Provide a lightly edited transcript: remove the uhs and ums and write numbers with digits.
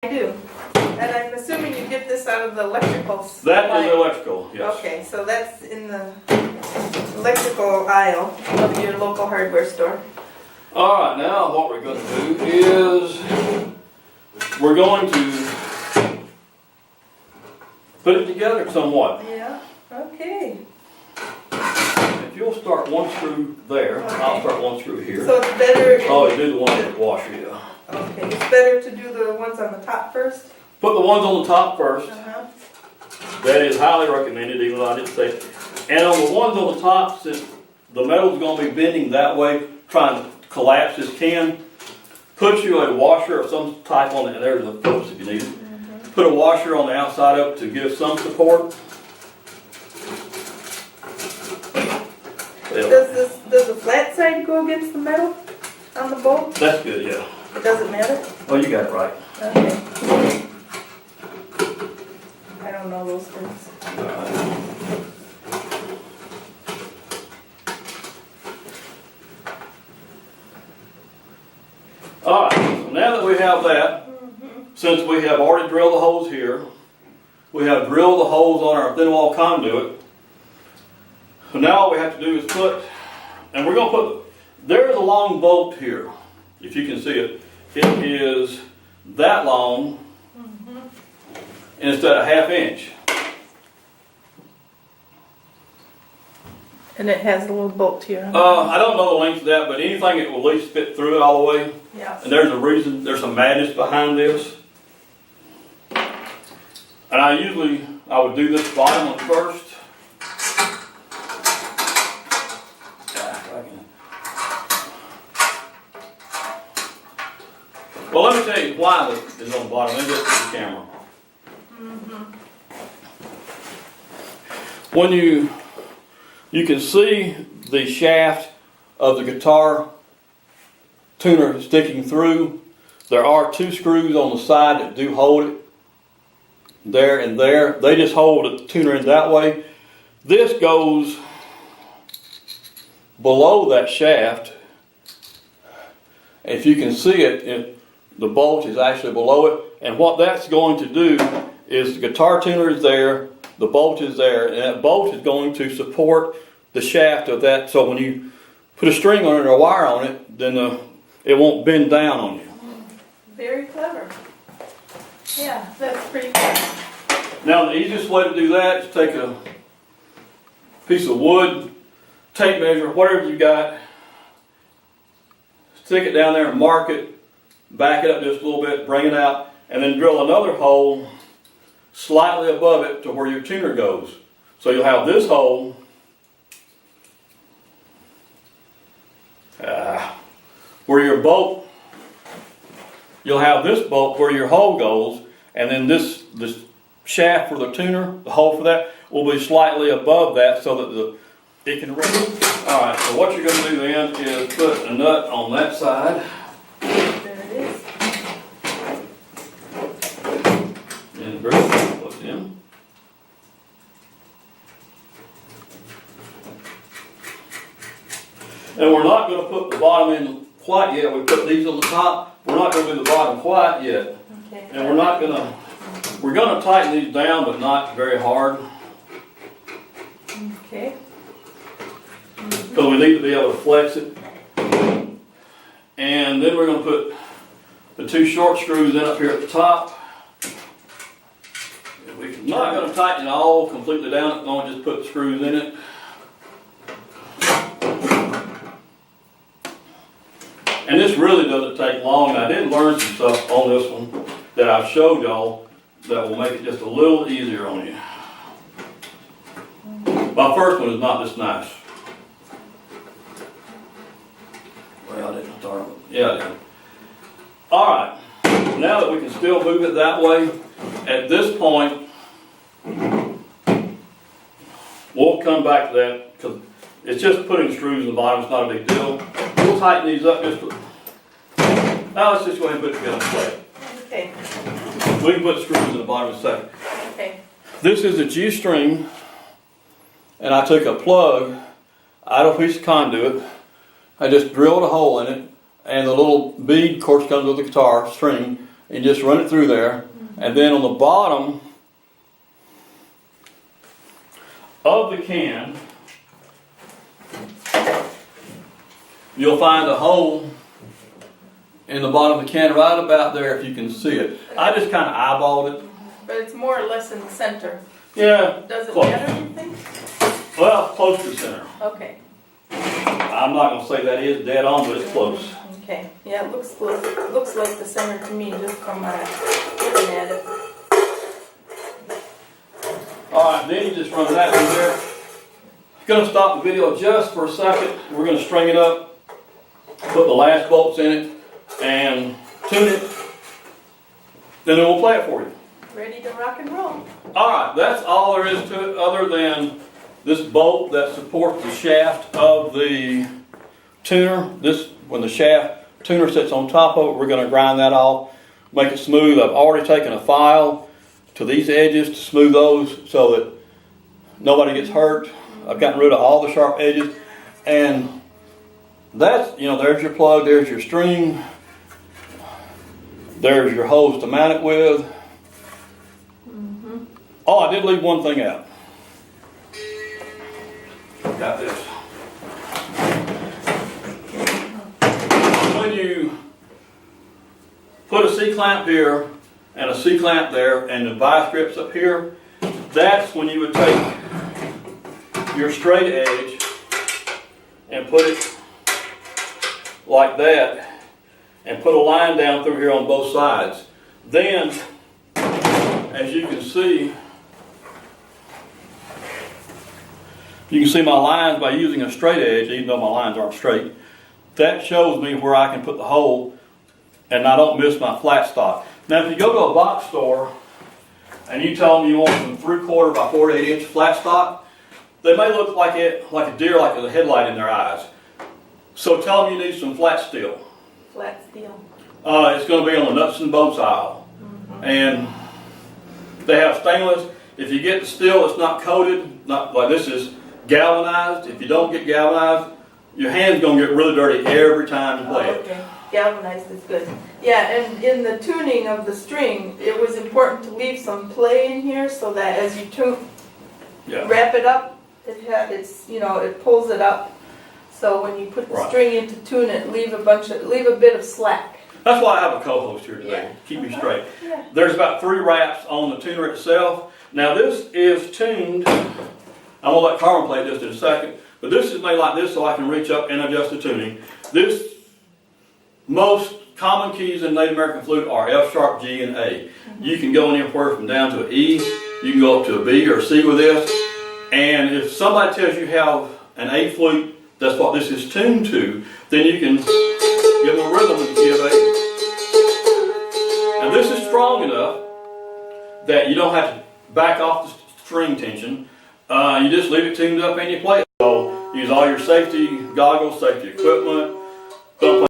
I do. And I'm assuming you get this out of the electrical That supply. is electrical, yes. Okay, so that's in the electrical aisle of your local hardware store. All right, now what we're going to do is we're going to put it together somewhat. Yeah, okay. If you'll start one screw there, I'll start one screw here. So it's better. Oh, you do the one with the washer, yeah. Okay, it's better to do the ones on the top first? Put the ones on the top first. Uh-huh. That is highly recommended, even though I didn't say it. And on the ones on the top, since the metal's going to be bending that way, trying to collapse this can, put you a washer of some type on it. There's a Phillips if you need it. Mm-hmm. Put a washer on the outside of it to give some support. Does the flat side go against the metal on the bolt? That's good, yeah. It doesn't matter? Oh, you got it right. Okay. I don't know those things. Alright, so now that we have that, since we have already drilled the holes here, we have drilled the holes on our thin wall conduit. So now all we have to do is put, and we're going to put, there's a long bolt here, if you can see it. It is that long, and it's at a 1/2 inch. And it has a little bolt here. I don't know the length of that, but anything that will at least fit through it all the way. Yeah. And there's a reason, there's some madness behind this. And I would do this bottom one first. Well, let me tell you why this is on the bottom. Let me get to the camera. When you can see the shaft of the guitar tuner sticking through. There are 2 screws on the side that do hold it. There and there. They just hold the tuner in that way. This goes below that shaft. If you can see it, the bolt is actually below it. And what that's going to do is the guitar tuner is there, the bolt is there, and that bolt is going to support the shaft of that. So when you put a string on it or a wire on it, then it won't bend down on you. Very clever. Yeah, that's pretty clever. Now the easiest way to do that is take a piece of wood, tape measure, whatever you got, stick it down there and mark it, back it up just a little bit, bring it out, and then drill another hole slightly above it to where your tuner goes. So you'll have this hole where your bolt, you'll have this bolt where your hole goes, and then this shaft for the tuner, the hole for that, will be slightly above that so that it can run. Alright, so what you're going to do then is put a nut on that side. There it is. And the groove plugs in. And we're not going to put the bottom in quite yet. We put these on the top. We're not going to do the bottom quite yet. Okay. And we're going to tighten these down, but not very hard. Okay. Because we need to be able to flex it. And then we're going to put the 2 short screws in up here at the top. We're not going to tighten it all completely down. We're going to just put the screws in it. And this really doesn't take long. I did learn some stuff on this one that I've showed y'all that will make it just a little easier on you. My first one is not this nice. Well, I didn't start with it. Yeah, I did. Alright, now that we can still move it that way, at this point, we'll come back to that because it's just putting screws in the bottom, it's not a big deal. We'll tighten these up just now let's just go ahead and put it together in place. Okay. We can put screws in the bottom in a second. Okay. This is a G-string, and I took a plug out of a piece of conduit. I just drilled a hole in it, and the little bead, of course, comes with the guitar string, and just run it through there. And then on the bottom of the can, you'll find a hole in the bottom of the can right about there if you can see it. I just kind of eyeballed it. But it's more or less in the center. Yeah. Does it close. matter, you think? Well, close to the center. Okay. I'm not going to say that is dead on, but it's close. Okay. Yeah, it looks close. It looks like the center to me just from looking at it. Alright, then you just run that through there. I'm going to stop the video just for a second. We're going to string it up, put the last bolts in it, and tune it. Then we'll play it for you. Ready to rock and roll. Alright, that's all there is to it other than this bolt that supports the shaft of the tuner. This, when the shaft tuner sits on top of it, we're going to grind that off, make it smooth. I've already taken a file to these edges to smooth those so that nobody gets hurt. I've gotten rid of all the sharp edges, and that's, there's your plug, there's your string, there's your hose to mount it with. Oh, I did leave one thing out. Got this. When you put a C-clamp here and a C-clamp there and the vice grips up here, that's when you would take your straight edge and put it like that and put a line down through here on both sides. Then, as you can see my lines by using a straight edge, even though my lines aren't straight. That shows me where I can put the hole and I don't miss my flat stock. Now if you go to a box store and you tell them you want some 3/4 by 4 to 8 inch flat stock, they may look like a deer, like with a headlight in their eyes. So tell them you need some flat steel. Flat steel. It's going to be on the nuts and bolts aisle. And they have stainless. If you get the steel that's not coated, not like this is galvanized. If you don't get galvanized, your hand's going to get really dirty every time you play it. Okay. Galvanized is good. Yeah, and in the tuning of the string, it was important to leave some play in here so that as you wrap it up, it pulls it up. So when you put the string in to tune it, leave a bit of slack. That's why I have a co-host here today. Yeah. Keep me straight. Yeah. There's about 3 wraps on the tuner itself. Now this is tuned. I'm going to let Carmen play this in a second. But this is made like this so I can reach up and adjust the tuning. Most common keys in Native American flute are F sharp, G, and A. You can go anywhere from down to an E. You can go up to a B or a C with this. And if somebody tells you have an A flute, that's what this is tuned to, then you can give them a rhythm in the key of A. Now this is strong enough that you don't have to back off the string tension. You just leave it tuned up and you play it. So use all your safety goggles, safety equipment. Don't play